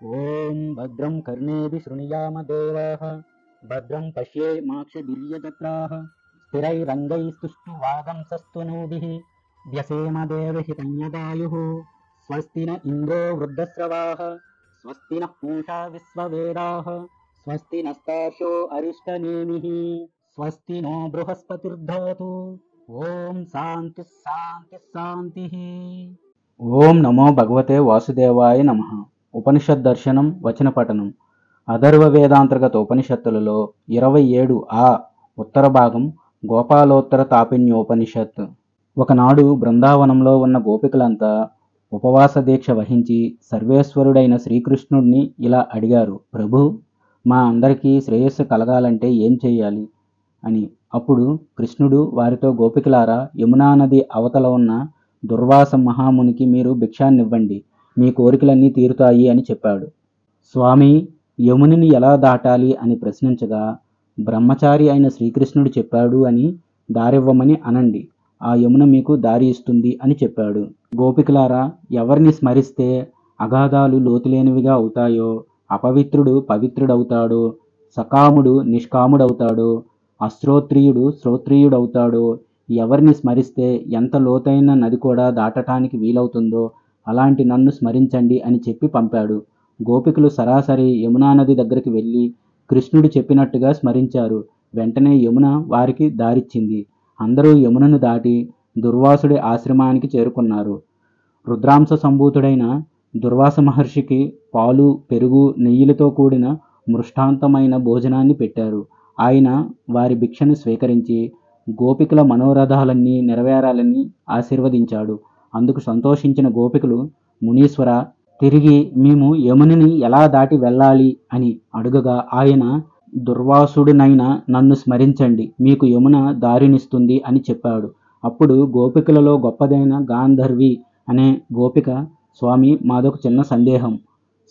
ఓం భద్రం కర్ణేభిः శృణుయామ దేవాः భద్రం పశ్యేమాక్షభిర్యజత్రాः స్థిరైరంగైస్తుష్టువాగంసస్తనూభిः వ్యసేమ దేవహితంయదాయుः స్వస్తి న ఇంద్రో వృద్ధశ్రవాः స్వస్తి నః పూషా విశ్వవేదాः స్వస్తి నస్తార్షో అరిష్టనేమిः స్వస్తి నో బృహస్పతిర్దధాతు. ఓం శాంతి శాంతి శాంతి. ఓం నమో భగవతే వాసుదేవాయ నమః. ఉపనిషద్ దర్శనం వచన పఠనం. అథర్వ వేదాంతర్గత ఉపనిషత్తులలో 27 ఉత్తర భాగం గోపాలోత్తర తాపిన్యోపనిషత్. ఒకనాడు బృందావనంలో ఉన్న గోపికలంతా ఉపవాస దీక్ష వహించి సర్వేశ్వరుడైన శ్రీకృష్ణుడిని ఇలా అడిగారు, ప్రభు, మా అందరికీ శ్రేయస్సు కలగాలంటే ఏం చెయ్యాలి అని. అప్పుడు కృష్ణుడు వారితో, గోపికలారా, యమునా నది అవతల ఉన్న దుర్వాస మహామునికి మీరు భిక్షాన్నివ్వండి, మీ కోరికలన్నీ తీరుతాయి అని చెప్పాడు. స్వామి, యమునిని ఎలా దాటాలి అని ప్రశ్నించగా, బ్రహ్మచారి అయిన శ్రీకృష్ణుడు చెప్పాడు అని దారివ్వమని అనండి, ఆ యమున మీకు దారి ఇస్తుంది అని చెప్పాడు. గోపికలారా, ఎవరిని స్మరిస్తే అగాధాలు లోతులేనివిగా అవుతాయో, అపవిత్రుడు పవిత్రుడవుతాడో, సకాముడు నిష్కాముడవుతాడో, అశ్రోత్రియుడు శ్రోత్రియుడవుతాడో, ఎవరిని స్మరిస్తే ఎంత లోతైన నది కూడా దాటటానికి వీలవుతుందో అలాంటి నన్ను స్మరించండి అని చెప్పి పంపాడు. గోపికలు సరాసరి యమునా నది దగ్గరికి వెళ్ళి కృష్ణుడు చెప్పినట్టుగా స్మరించారు. వెంటనే యమున వారికి దారిచ్చింది. అందరూ యమునను దాటి దుర్వాసుడి ఆశ్రమానికి చేరుకున్నారు. రుద్రాంశ సంభూతుడైన దుర్వాస మహర్షికి పాలు, పెరుగు, నెయ్యిలతో కూడిన మృష్టాంతమైన భోజనాన్ని పెట్టారు. ఆయన వారి భిక్షను స్వీకరించి గోపికల మనోరథాలన్నీ నెరవేరాలని ఆశీర్వదించాడు. అందుకు సంతోషించిన గోపికలు, మునీశ్వర, తిరిగి మేము యమునిని ఎలా దాటి వెళ్ళాలి అని అడుగగా ఆయన, దుర్వాసుడినైనా నన్ను స్మరించండి, మీకు యమున దారినిస్తుంది అని చెప్పాడు. అప్పుడు గోపికలలో గొప్పదైన గాంధర్వి అనే గోపిక, స్వామి, మాదొక చిన్న సందేహం,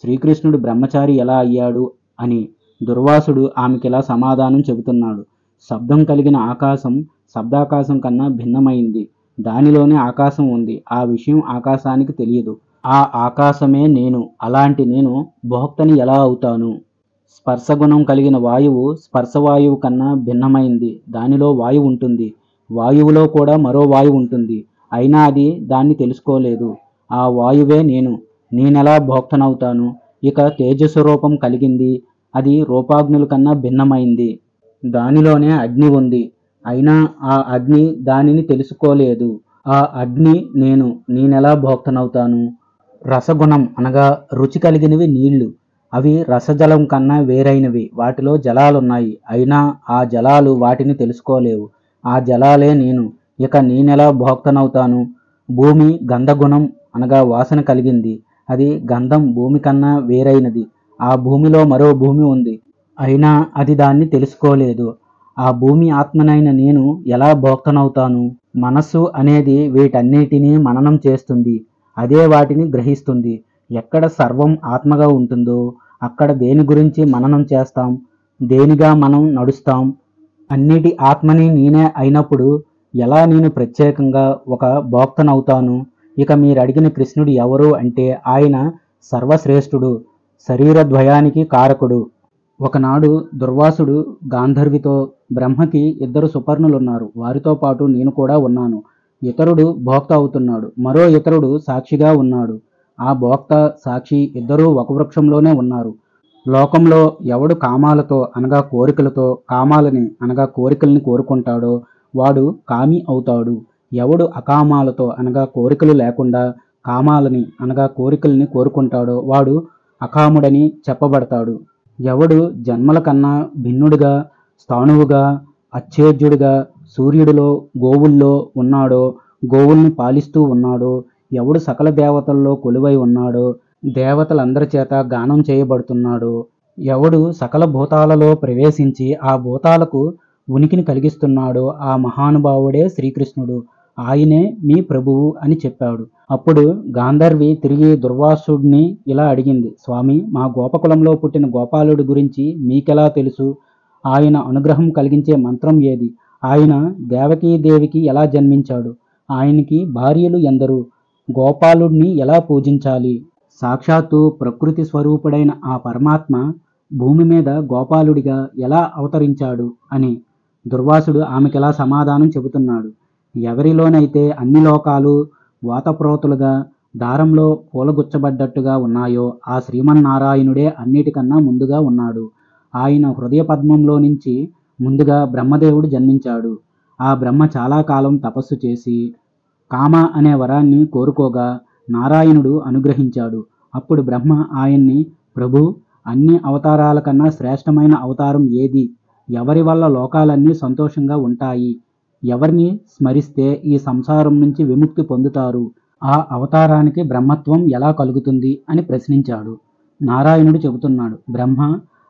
శ్రీకృష్ణుడు బ్రహ్మచారి ఎలా అయ్యాడు అని. దుర్వాసుడు ఆమెకిలా సమాధానం చెబుతున్నాడు, శబ్దం కలిగిన ఆకాశం శబ్దాకాశం కన్నా భిన్నమైంది, దానిలోనే ఆకాశం ఉంది, ఆ విషయం ఆకాశానికి తెలియదు, ఆ ఆకాశమే నేను, అలాంటి నేను భోక్తని ఎలా అవుతాను? స్పర్శగుణం కలిగిన వాయువు స్పర్శవాయువు కన్నా భిన్నమైంది, దానిలో వాయువు ఉంటుంది, వాయువులో కూడా మరో వాయువు ఉంటుంది, అయినా అది దాన్ని తెలుసుకోలేదు, ఆ వాయువే నేను, నేనెలా భోక్తనవుతాను? ఇక తేజస్సు రూపం కలిగింది, అది రూపాగ్నుల కన్నా భిన్నమైంది, దానిలోనే అగ్ని ఉంది, అయినా ఆ అగ్ని దానిని తెలుసుకోలేదు, ఆ అగ్ని నేను, నేనెలా భోక్తనవుతాను? రసగుణం అనగా రుచి కలిగినవి నీళ్లు, అవి రసజలం కన్నా వేరైనవి, వాటిలో జలాలున్నాయి, అయినా ఆ జలాలు వాటిని తెలుసుకోలేవు, ఆ జలాలే నేను, ఇక నేనెలా భోక్తనవుతాను? భూమి గంధగుణం అనగా వాసన కలిగింది, అది గంధం భూమి కన్నా వేరైనది, ఆ భూమిలో మరో భూమి ఉంది, అయినా అది దాన్ని తెలుసుకోలేదు, ఆ భూమి ఆత్మనైన నేను ఎలా భోక్తనవుతాను? మనస్సు అనేది వీటన్నిటినీ మననం చేస్తుంది, అదే వాటిని గ్రహిస్తుంది. ఎక్కడ సర్వం ఆత్మగా ఉంటుందో అక్కడ దేని గురించి మననం చేస్తాం, దేనిగా మనం నడుస్తాం? అన్నిటి ఆత్మని నేనే అయినప్పుడు ఎలా నేను ప్రత్యేకంగా ఒక భోక్తనవుతాను? ఇక మీరడిగిన కృష్ణుడు ఎవరు అంటే ఆయన సర్వశ్రేష్ఠుడు, శరీరద్వయానికి కారకుడు. ఒకనాడు దుర్వాసుడు గాంధర్వితో, బ్రహ్మకి 2 సుపర్ణులున్నారు, వారితో పాటు నేను కూడా ఉన్నాను, ఇతరుడు భోక్త అవుతున్నాడు, మరో ఇతరుడు సాక్షిగా ఉన్నాడు, ఆ భోక్త సాక్షి ఇద్దరూ ఒక వృక్షంలోనే ఉన్నారు. లోకంలో ఎవడు కామాలతో అనగా కోరికలతో కామాలని అనగా కోరికల్ని కోరుకుంటాడో వాడు కామి అవుతాడు, ఎవడు అకామాలతో అనగా కోరికలు లేకుండా కామాలని అనగా కోరికల్ని కోరుకుంటాడో వాడు అకాముడని చెప్పబడతాడు. ఎవడు జన్మల కన్నా భిన్నుడిగా, స్థాణువుగా, అచ్ఛేద్యుడిగా సూర్యుడిలో గోవుల్లో ఉన్నాడో, గోవుల్ని పాలిస్తూ ఉన్నాడో, ఎవడు సకల దేవతల్లో కొలువై ఉన్నాడో, దేవతలందరి చేత గానం చేయబడుతున్నాడో, ఎవడు సకల భూతాలలో ప్రవేశించి ఆ భూతాలకు ఉనికిని కలిగిస్తున్నాడో ఆ మహానుభావుడే శ్రీకృష్ణుడు, ఆయనే మీ ప్రభువు అని చెప్పాడు. అప్పుడు గాంధర్వి తిరిగి దుర్వాసుడిని ఇలా అడిగింది, స్వామి, మా గోపకులంలో పుట్టిన గోపాలుడి గురించి మీకెలా తెలుసు? ఆయన అనుగ్రహం కలిగించే మంత్రం ఏది? ఆయన దేవకీదేవికి ఎలా జన్మించాడు? ఆయనకి భార్యలు ఎందరు? గోపాలుడిని ఎలా పూజించాలి? సాక్షాత్తు ప్రకృతి స్వరూపుడైన ఆ పరమాత్మ భూమి మీద గోపాలుడిగా ఎలా అవతరించాడు అని దుర్వాసుడు ఆమెకెలా సమాధానం చెబుతున్నాడు. ఎవరిలోనైతే అన్ని లోకాలు వాతప్రోతులుగా దారంలో పూలగుచ్చబడ్డట్టుగా ఉన్నాయో ఆ శ్రీమన్నారాయణుడే అన్నిటికన్నా ముందుగా ఉన్నాడు. ఆయన హృదయ పద్మంలో నుంచి ముందుగా బ్రహ్మదేవుడు జన్మించాడు. ఆ బ్రహ్మ చాలా కాలం తపస్సు చేసి కామ అనే వరాన్ని కోరుకోగా నారాయణుడు అనుగ్రహించాడు. అప్పుడు బ్రహ్మ ఆయన్ని, ప్రభు, అన్ని అవతారాల కన్నా శ్రేష్టమైన అవతారం ఏది? ఎవరి వల్ల లోకాలన్నీ సంతోషంగా ఉంటాయి? ఎవరిని స్మరిస్తే ఈ సంసారం నుంచి విముక్తి పొందుతారు? ఆ అవతారానికి బ్రహ్మత్వం ఎలా కలుగుతుంది అని ప్రశ్నించాడు. నారాయణుడు చెబుతున్నాడు, బ్రహ్మ,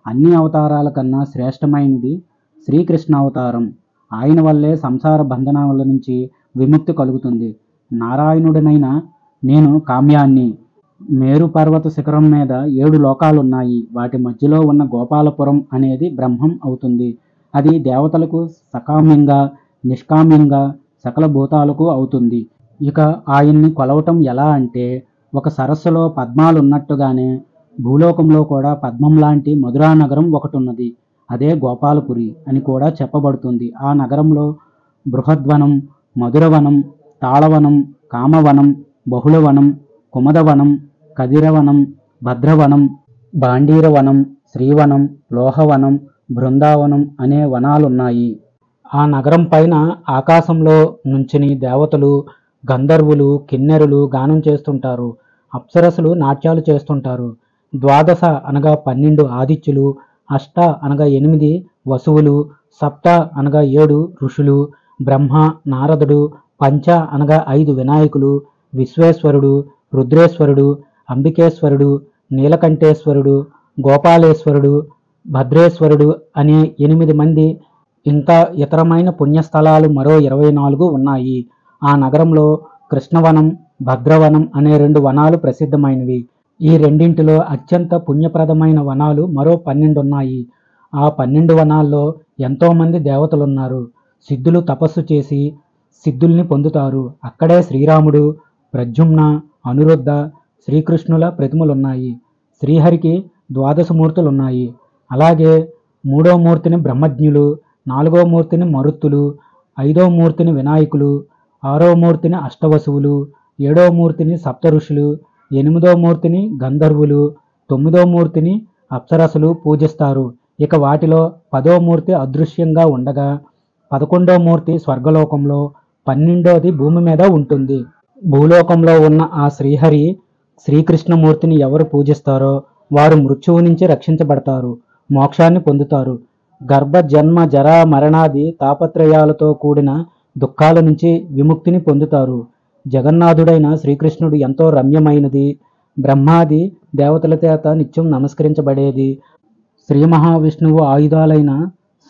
అన్ని అవతారాల కన్నా శ్రేష్టమైనది శ్రీకృష్ణ అవతారం. ఆయన వల్లే సంసార బంధనాల నుంచి విముక్తి కలుగుతుంది. నారాయణుడినైన నేను కామ్యాన్ని. మేరు పర్వత శిఖరం మీద 7 లోకాలున్నాయి. వాటి మధ్యలో ఉన్న గోపాలపురం అనేది బ్రహ్మం అవుతుంది. అది దేవతలకు సకామ్యంగా, నిష్కామ్యంగా సకల భూతాలకు అవుతుంది. ఇక ఆయన్ని కొలవటం ఎలా అంటే, ఒక సరస్సులో పద్మాలున్నట్టుగానే భూలోకంలో కూడా పద్మం లాంటి మధురా నగరం ఒకటి ఉన్నది. అదే గోపాలపురి అని కూడా చెప్పబడుతుంది. ఆ నగరంలో బృహద్వనం, మధురవనం, తాళవనం, కామవనం, బహుళవనం, కుమదవనం, కదిరవనం, భద్రవనం, బాండీరవనం, శ్రీవనం, లోహవనం, బృందావనం అనే వనాలున్నాయి. ఆ నగరం పైన ఆకాశంలో నుంచుని దేవతలు, గంధర్వులు, కిన్నెరులు గానం చేస్తుంటారు. అప్సరసులు నాట్యాలు చేస్తుంటారు. ద్వాదశ అనగా 12 ఆదిత్యులు, అష్ట అనగా 8 వసువులు, సప్త అనగా 7 ఋషులు, బ్రహ్మ, నారదుడు, పంచ అనగా 5 వినాయకులు, విశ్వేశ్వరుడు, రుద్రేశ్వరుడు, అంబికేశ్వరుడు, నీలకంఠేశ్వరుడు, గోపాలేశ్వరుడు, భద్రేశ్వరుడు అనే 8 మంది. ఇంకా ఇతరమైన పుణ్యస్థలాలు మరో 24 ఉన్నాయి. ఆ నగరంలో కృష్ణవనం, భద్రవనం అనే 2 వనాలు ప్రసిద్ధమైనవి. ఈ రెండింటిలో అత్యంత పుణ్యప్రదమైన వనాలు మరో 12 ఉన్నాయి. ఆ 12 వనాల్లో ఎంతోమంది దేవతలున్నారు. సిద్ధులు తపస్సు చేసి సిద్ధుల్ని పొందుతారు. అక్కడే శ్రీరాముడు, ప్రద్యుమ్న, అనిరుద్ధ, శ్రీకృష్ణుల ప్రతిమలున్నాయి. శ్రీహరికి 12 మూర్తులున్నాయి. అలాగే 3వ మూర్తిని బ్రహ్మజ్ఞులు, 4వ మూర్తిని మరుత్తులు, 5వ మూర్తిని వినాయకులు, 6వ మూర్తిని అష్టవసువులు, 7వ మూర్తిని సప్త ఋషులు, 8వ మూర్తిని గంధర్వులు, 9వ మూర్తిని అప్సరసులు పూజిస్తారు. ఇక వాటిలో 10వ మూర్తి అదృశ్యంగా ఉండగా 11వ మూర్తి స్వర్గలోకంలో, 12వది భూమి మీద ఉంటుంది. భూలోకంలో ఉన్న ఆ శ్రీహరి శ్రీకృష్ణమూర్తిని ఎవరు పూజిస్తారో వారు మృత్యువు నుంచి రక్షించబడతారు, మోక్షాన్ని పొందుతారు. గర్భ, జన్మ, జరా, మరణాది తాపత్రయాలతో కూడిన దుఃఖాల నుంచి విముక్తిని పొందుతారు. జగన్నాథుడైన శ్రీకృష్ణుడు ఎంతో రమ్యమైనది, బ్రహ్మాది దేవతల చేత నిత్యం నమస్కరించబడేది. శ్రీ మహావిష్ణువు ఆయుధాలైన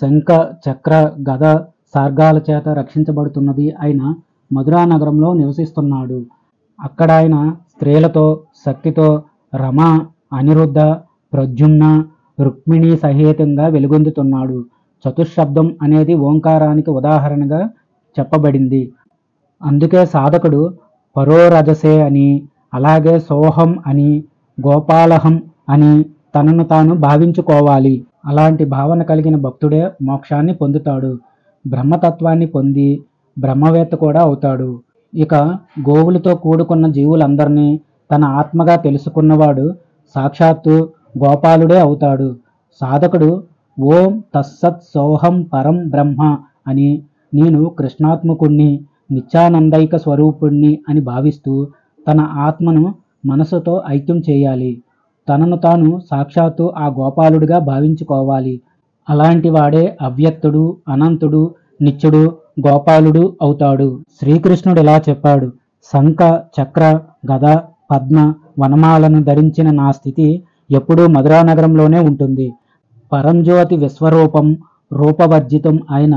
శంఖ, చక్ర, గద, సార్గాల చేత రక్షించబడుతున్నది అయిన మధురా నగరంలో నివసిస్తున్నాడు. అక్కడ ఆయన స్త్రీలతో, శక్తితో రమ, అనిరుద్ధ, ప్రద్యుమ్న, రుక్మిణి సహితంగా వెలుగొందుతున్నాడు. చతుశ్శబ్దం అనేది ఓంకారానికి ఉదాహరణగా చెప్పబడింది. అందుకే సాధకుడు పరోరజసే అని, అలాగే సోహం అని, గోపాలహం అని తనను తాను భావించుకోవాలి. అలాంటి భావన కలిగిన భక్తుడే మోక్షాన్ని పొందుతాడు. బ్రహ్మతత్వాన్ని పొంది బ్రహ్మవేత్త కూడా అవుతాడు. ఇక గోవులతో కూడుకున్న జీవులందరినీ తన ఆత్మగా తెలుసుకున్నవాడు సాక్షాత్తు గోపాలుడే అవుతాడు. సాధకుడు ఓం తస్సత్ సోహం పరం బ్రహ్మ అని, నేను కృష్ణాత్మకుణ్ణి, నిత్యానందైక స్వరూపుణ్ణి అని భావిస్తూ తన ఆత్మను మనసుతో ఐక్యం చేయాలి. తనను తాను సాక్షాత్తు ఆ గోపాలుడిగా భావించుకోవాలి. అలాంటి వాడే అవ్యక్తుడు, అనంతుడు, నిత్యుడు, గోపాలుడు అవుతాడు. శ్రీకృష్ణుడు ఇలా చెప్పాడు, శంఖ, చక్ర, గద, పద్మ, వనమాలను ధరించిన నా స్థితి ఎప్పుడూ మధురా నగరంలోనే ఉంటుంది. పరంజ్యోతి విశ్వరూపం, రూపవర్జితం అయిన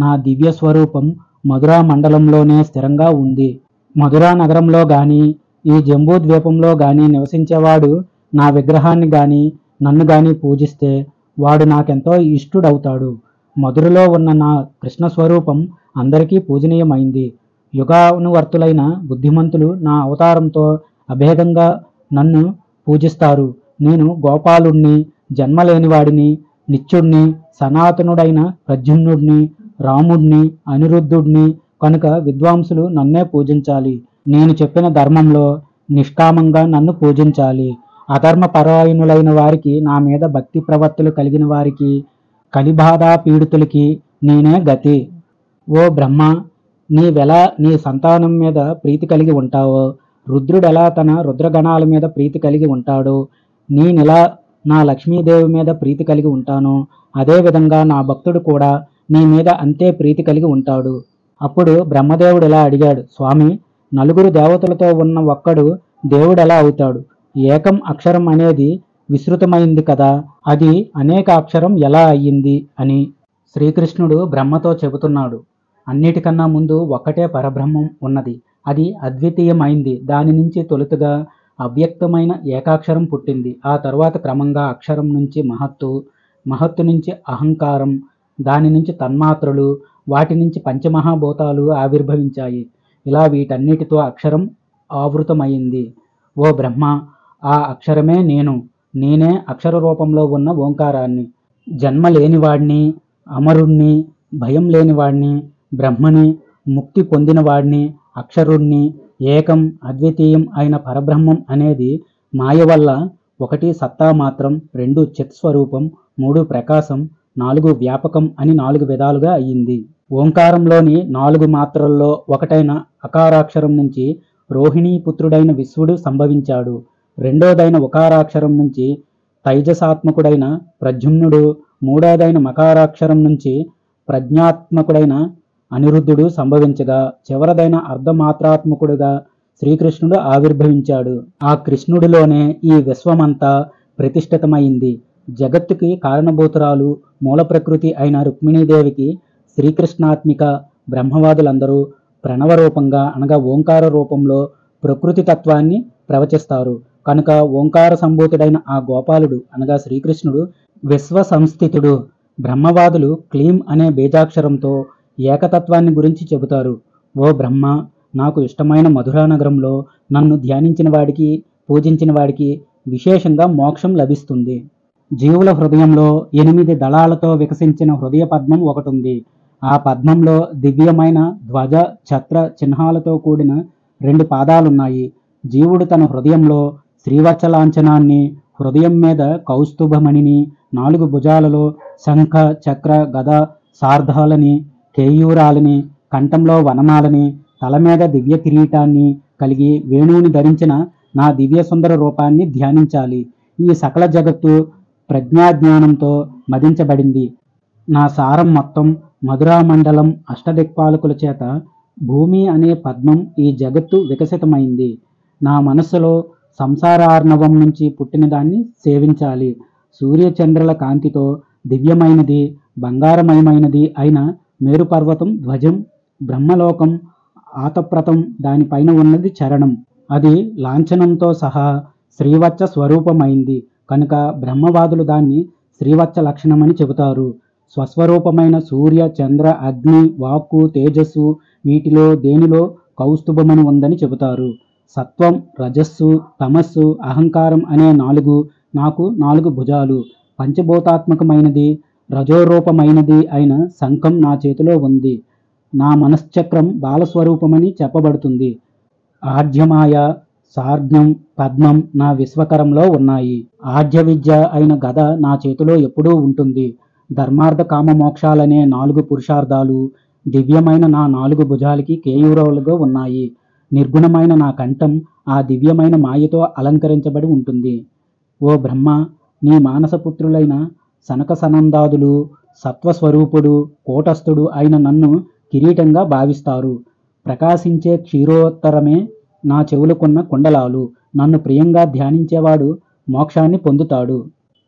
నా దివ్య స్వరూపం మధురా మండలంలోనే స్థిరంగా ఉంది. మధురా నగరంలో గాని, ఈ జంబూ ద్వీపంలో గాని నివసించేవాడు నా విగ్రహాన్ని గాని, నన్ను గాని పూజిస్తే వాడు నాకెంతో ఇష్టుడవుతాడు. మధురలో ఉన్న నా కృష్ణ స్వరూపం అందరికీ పూజనీయమైంది. యుగానువర్తులైన బుద్ధిమంతులు నా అవతారంతో అభేదంగా నన్ను పూజిస్తారు. నేను గోపాలుణ్ణి, జన్మలేనివాడిని, నిత్యుణ్ణి, సనాతనుడైన ప్రద్యుమ్నుడిని, రాముణ్ణి, అనిరుద్ధుడిని. కనుక విద్వాంసులు నన్నే పూజించాలి. నేను చెప్పిన ధర్మంలో నిష్కామంగా నన్ను పూజించాలి. అధర్మపరాయణులైన వారికి, నా మీద భక్తి ప్రవత్తులు కలిగిన వారికి, కలిబాధా పీడితులకి నేనే గతి. ఓ బ్రహ్మ, నీవెలా నీ సంతానం మీద ప్రీతి కలిగి ఉంటావో, రుద్రుడెలా తన రుద్రగణాల మీద ప్రీతి కలిగి ఉంటాడో, నేనెలా నా లక్ష్మీదేవి మీద ప్రీతి కలిగి ఉంటానో, అదేవిధంగా నా భక్తుడు కూడా నీ మీద అంతే ప్రీతి కలిగి ఉంటాడు. అప్పుడు బ్రహ్మదేవుడు ఇలా అడిగాడు, స్వామి, నలుగురు దేవతలతో ఉన్న ఒక్కడు దేవుడెలా అవుతాడు? ఏకం అక్షరం అనేది విస్తృతమైంది కదా, అది అనేక అక్షరం ఎలా అయ్యింది అని శ్రీకృష్ణుడు బ్రహ్మతో చెబుతున్నాడు. అన్నిటికన్నా ముందు ఒక్కటే పరబ్రహ్మం ఉన్నది. అది అద్వితీయమైంది. దాని నుంచి తొలుతగా అవ్యక్తమైన ఏకాక్షరం పుట్టింది. ఆ తరువాత క్రమంగా అక్షరం నుంచి మహత్తు, మహత్తు నుంచి అహంకారం, దాని నుంచి తన్మాత్రలు, వాటి నుంచి పంచమహాభూతాలు ఆవిర్భవించాయి. ఇలా వీటన్నిటితో అక్షరం ఆవృతమైంది. ఓ బ్రహ్మ, ఆ అక్షరమే నేను. నేనే అక్షర రూపంలో ఉన్న ఓంకారాన్ని. జన్మ లేనివాడిని, అమరుణ్ణి, భయం లేనివాడిని, బ్రహ్మని, ముక్తి పొందినవాడిని, అక్షరుణ్ణి. ఏకం అద్వితీయం అయిన పరబ్రహ్మం అనేది మాయ వల్ల 1 సత్తా మాత్రం, 2 చిత్ స్వరూపం, 3 ప్రకాశం, 4 వ్యాపకం అని 4 విధాలుగా అయ్యింది. ఓంకారంలోని 4 మాత్రల్లో ఒకటైన అకారాక్షరం నుంచి రోహిణీపుత్రుడైన విశ్వడు సంభవించాడు. రెండోదైన ఉకారాక్షరం నుంచి తైజసాత్మకుడైన ప్రద్యుమ్నుడు, మూడోదైన మకారాక్షరం నుంచి ప్రజ్ఞాత్మకుడైన అనిరుద్ధుడు సంభవించగా, చివరదైన అర్ధమాత్రాత్మకుడుగా శ్రీకృష్ణుడు ఆవిర్భవించాడు. ఆ కృష్ణుడిలోనే ఈ విశ్వమంతా ప్రతిష్ఠితమైంది. జగత్తుకి కారణభూతురాలు, మూల ప్రకృతి అయిన రుక్మిణీదేవికి శ్రీకృష్ణాత్మిక బ్రహ్మవాదులందరూ ప్రణవ రూపంగా అనగా ఓంకార రూపంలో ప్రకృతి తత్వాన్ని ప్రవచిస్తారు. కనుక ఓంకార సంభూతుడైన ఆ గోపాలుడు అనగా శ్రీకృష్ణుడు విశ్వ సంస్థితుడు. బ్రహ్మవాదులు క్లీం అనే బీజాక్షరంతో ఏకతత్వాన్ని గురించి చెబుతారు. ఓ బ్రహ్మ, నాకు ఇష్టమైన మధురానగరంలో నన్ను ధ్యానించిన వాడికి, పూజించిన వాడికి విశేషంగా మోక్షం లభిస్తుంది. జీవుల హృదయంలో 8 దళాలతో వికసించిన హృదయ పద్మం ఒకటుంది. ఆ పద్మంలో దివ్యమైన ధ్వజ, ఛత్ర చిహ్నాలతో కూడిన 2 పాదాలున్నాయి. జీవుడు తన హృదయంలో శ్రీవత్సలాంఛనాన్ని, హృదయం మీద కౌస్తుభమణిని, 4 భుజాలలో శంఖ, చక్ర, గద, సార్ధాలని, కేయూరాలని, కంఠంలో వనమాలని, తల మీద దివ్య కిరీటాన్ని కలిగి వేణువుని ధరించిన నా దివ్య సుందర రూపాన్ని ధ్యానించాలి. ఈ సకల జగత్తు ప్రజ్ఞాజ్ఞానంతో మదించబడింది. నా సారం మొత్తం మధురామండలం అష్టదిక్పాలకుల చేత భూమి అనే పద్మం ఈ జగత్తు వికసితమైంది. నా మనస్సులో సంసారార్ణవం నుంచి పుట్టిన దాన్ని సేవించాలి. సూర్యచంద్రుల కాంతితో దివ్యమైనది, బంగారమయమైనది అయిన మేరుపర్వతం ధ్వజం, బ్రహ్మలోకం ఆతప్రతం, దానిపైన ఉన్నది చరణం. అది లాంఛనంతో సహా శ్రీవత్స స్వరూపమైంది. కనుక బ్రహ్మవాదులు దాన్ని శ్రీవత్స లక్షణమని చెబుతారు. స్వస్వరూపమైన సూర్య, చంద్ర, అగ్ని, వాక్కు, తేజస్సు వీటిలో దేనిలో కౌస్తుభమని ఉందని చెబుతారు. సత్వం, రజస్సు, తమస్సు, అహంకారం అనే 4 నాకు 4 భుజాలు. పంచభూతాత్మకమైనది, రజోరూపమైనది అయిన శంఖం నా చేతిలో ఉంది. నా మనశ్చక్రం బాలస్వరూపమని చెప్పబడుతుంది. ఆఢ్యమాయ, సార్జ్ఞం, పద్మం నా విశ్వకరంలో ఉన్నాయి. ఆఢ్య విద్య అయిన గద నా చేతిలో ఎప్పుడూ ఉంటుంది. ధర్మార్థ కామ మోక్షాలనే 4 పురుషార్థాలు దివ్యమైన నా 4 భుజాలకి కేయూరాలుగా ఉన్నాయి. నిర్గుణమైన నా కంఠం ఆ దివ్యమైన మాయతో అలంకరించబడి ఉంటుంది. ఓ బ్రహ్మ, నీ మానసపుత్రులైన సనక సనందాదులు సత్వస్వరూపుడు, కూటస్థుడు అయిన నన్ను కిరీటంగా భావిస్తారు. ప్రకాశించే క్షీరోత్తరమే నా చెవులకున్న కుండలాలు. నన్ను ప్రియంగా ధ్యానించేవాడు మోక్షాన్ని పొందుతాడు.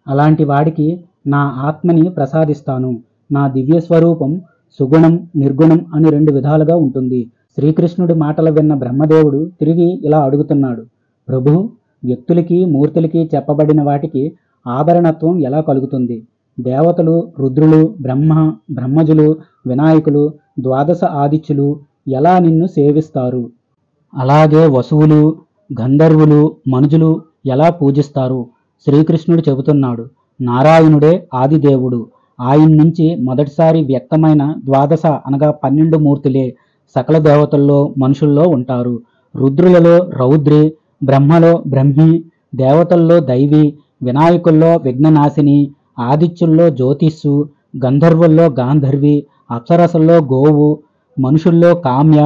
అలాంటి వాడికి నా ఆత్మని ప్రసాదిస్తాను. నా దివ్య స్వరూపం సుగుణం, నిర్గుణం అని 2 విధాలుగా ఉంటుంది. శ్రీకృష్ణుడి మాటలు విన్న బ్రహ్మదేవుడు తిరిగి ఇలా అడుగుతున్నాడు, ప్రభు, వ్యక్తులకి, మూర్తులకి చెప్పబడిన వాటికి ఆభరణత్వం ఎలా కలుగుతుంది? దేవతలు, రుద్రులు, బ్రహ్మజులు, వినాయకులు, ద్వాదశ ఆదిత్యులు ఎలా నిన్ను సేవిస్తారు? అలాగే వసువులు, గంధర్వులు, మనుజులు ఎలా పూజిస్తారు? శ్రీకృష్ణుడు చెబుతున్నాడు, నారాయణుడే ఆదిదేవుడు. ఆయన నుంచి మొదటిసారి వ్యక్తమైన ద్వాదశ అనగా 12 మూర్తులే సకల దేవతల్లో మనుషుల్లో ఉంటారు. రుద్రులలో రౌద్రి, బ్రహ్మలో బ్రహ్మి, దేవతల్లో దైవి, వినాయకుల్లో విఘ్ననాశిని, ఆదిత్యుల్లో జ్యోతిస్సు, గంధర్వుల్లో గాంధర్వి, అప్సరసల్లో గోవు, మనుషుల్లో కామ్య,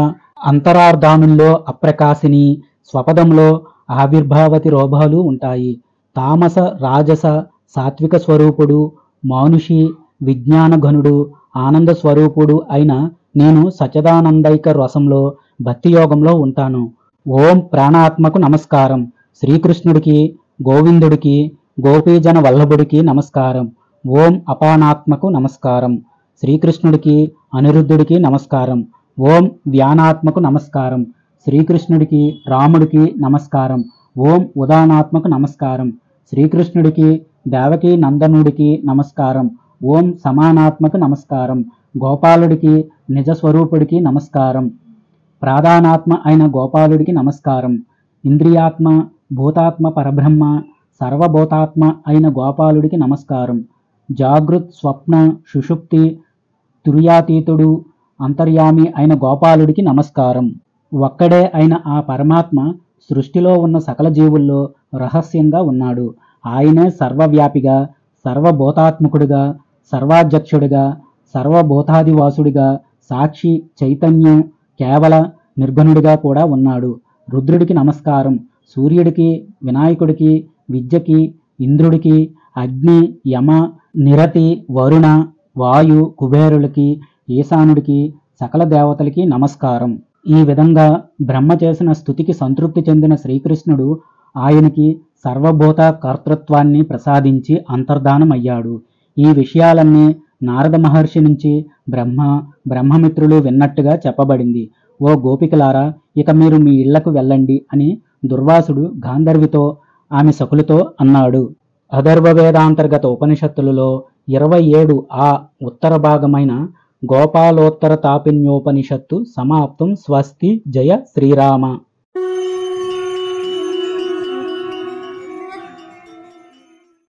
అంతరార్ధానుల్లో అప్రకాశిని, స్వపదంలో ఆవిర్భావతి రోభాలు ఉంటాయి. తామస రాజస సాత్విక స్వరూపుడు, మానుషి, విజ్ఞానఘనుడు, ఆనంద స్వరూపుడు అయిన నేను సచిదానందైక రసంలో భక్తియోగంలో ఉంటాను. ఓం ప్రాణాత్మకు నమస్కారం. శ్రీకృష్ణుడికి, గోవిందుడికి, గోపీజన వల్లభుడికి నమస్కారం. ఓం అపానాత్మకు నమస్కారం. శ్రీకృష్ణుడికి, అనిరుద్ధుడికి నమస్కారం. ఓం వ్యానాత్మకు నమస్కారం. శ్రీకృష్ణుడికి, రాముడికి నమస్కారం. ఓం ఉదానాత్మకు నమస్కారం. శ్రీకృష్ణుడికి, దేవకీ నందనుడికి నమస్కారం. ఓం సమానాత్మకు నమస్కారం. గోపాలుడికి, నిజస్వరూపుడికి నమస్కారం. ప్రాధానాత్మ అయిన గోపాలుడికి నమస్కారం. ఇంద్రియాత్మ, భూతాత్మ పరబ్రహ్మ, సర్వభూతాత్మ అయిన గోపాలుడికి నమస్కారం. జాగృత్ స్వప్న సుషుప్తి తుర్యాతీతుడు, అంతర్యామి అయిన గోపాలుడికి నమస్కారం. ఒక్కడే అయిన ఆ పరమాత్మ సృష్టిలో ఉన్న సకల జీవుల్లో రహస్యంగా ఉన్నాడు. ఆయనే సర్వవ్యాపిగా, సర్వభూతాత్మకుడిగా, సర్వాధ్యక్షుడిగా, సర్వభూతాదివాసుడిగా, సాక్షి, చైతన్యం, కేవల నిర్గుణుడిగా కూడా ఉన్నాడు. రుద్రుడికి నమస్కారం. సూర్యుడికి, వినాయకుడికి, విద్యకి, ఇంద్రుడికి, అగ్ని, యమ, నిరతి, వరుణ, వాయు, కుబేరులకి, ఈశానుడికి, సకల దేవతలకి నమస్కారం. ఈ విధంగా బ్రహ్మ చేసిన స్తుతికి సంతృప్తి చెందిన శ్రీకృష్ణుడు ఆయనకి సర్వభూత కర్తృత్వాన్ని ప్రసాదించి అంతర్ధానమయ్యాడు. ఈ విషయాలన్నీ నారద మహర్షి నుంచి బ్రహ్మమిత్రులు విన్నట్టుగా చెప్పబడింది. ఓ గోపికలారా, ఇక మీరు మీ ఇళ్లకు వెళ్ళండి అని దుర్వాసుడు గాంధర్వితో, ఆమె సకులతో అన్నాడు. అథర్వ వేదాంతర్గత ఉపనిషత్తులలో 27 ఆ ఉత్తర భాగమైన గోపాలోత్తర తాపిన్యోపనిషత్తు సమాప్తం. స్వస్తి. జయ శ్రీరామ.